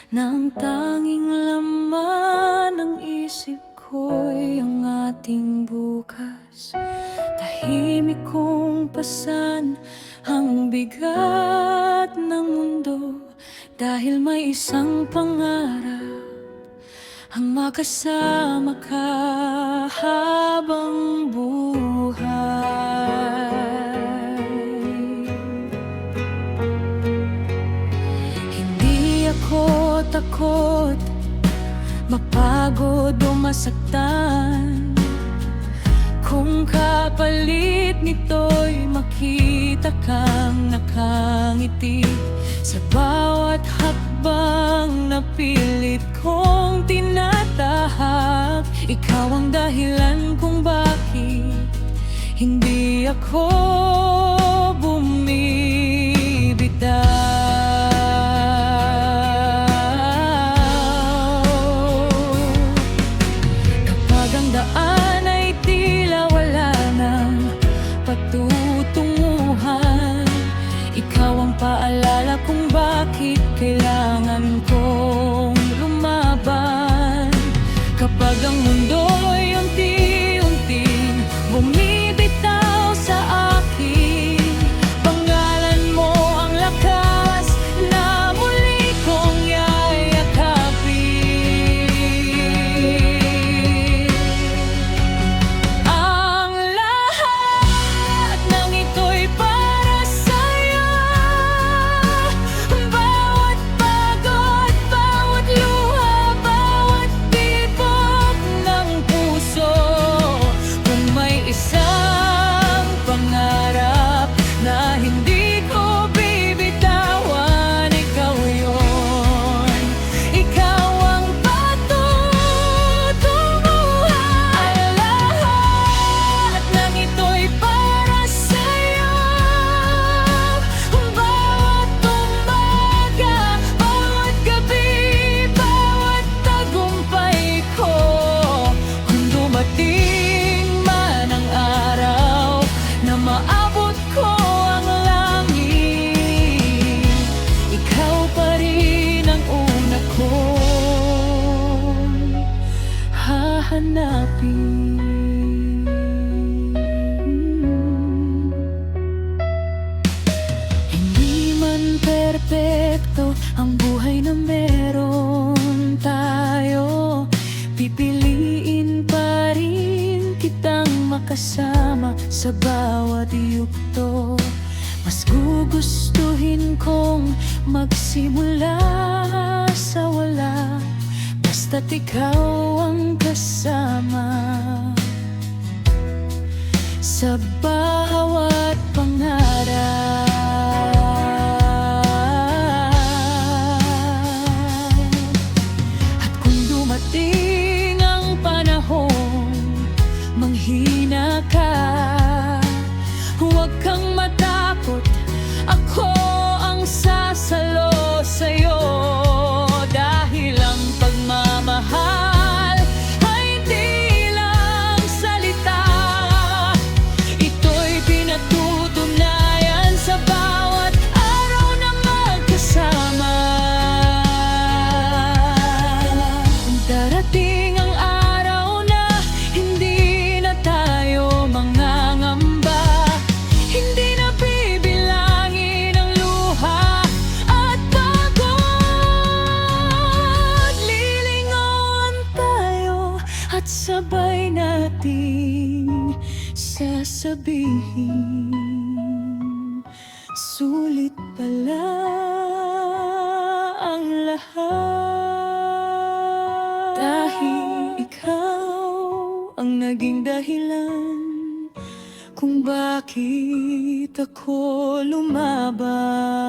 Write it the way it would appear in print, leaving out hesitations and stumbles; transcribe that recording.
Nang tanging laman ng isip ko'y ang ating bukas. Tahimik kong pasan ang bigat ng mundo, dahil may isang pangarap, ang makasama ka habang buhay. Hindi ako takot mapagod o masaktan, kung kapalit nito'y makita kang nakangiti sa bawat hakbang na pilit kong tinatahak. Ikaw ang dahilan kung bakit hindi ako bumibitaw. Kapag ang daan ay tila wala nang patutunguhan, ikaw ang paalala kung bakit kailangan kong lumaban. Kapag ang mundo'y unti-unting bumibitaw sa akin, pangalan mo ang lakas na muli kong yayakapin. Ang lahat ng ito'y para sa'yo. Bawat pagod, bawat luha, bawat tibok ng puso. Kung may isang pangarap na hindi ko bibitawan, ikaw yun. Ikaw ang patutunguhan. Lahat ng ito'y para sa'yo. Bawat umaga, bawat gabi, bawat tagumpay ko. Kung dumating man ang araw na maabot ko ang langit, ikaw pa rin ang una kong hahanapin. Hindi man perpekto ang buhay na meron tayo, pipiliin pa rin kitang makasama sa bawat yugto. Mas gugustuhin kong magsimula sa wala, basta't ikaw ang kasama sa bawat pangarap. At kung dumating ang panahon manghina ka, huwag kang matakot, ako ang sasalo sa'yo. Dahil ang pagmamahal ay di lang salita, ito'y pinatutunayan sa bawat araw na magkasama. Darating ang araw na hindi na tayo mangangamba, hindi na bibilangin ang luha at pagod. Lilingon tayo at sabay nating sasabihin, sulit pala ang lahat. Dahil ikaw ang naging dahilan kung bakit ako lumaban.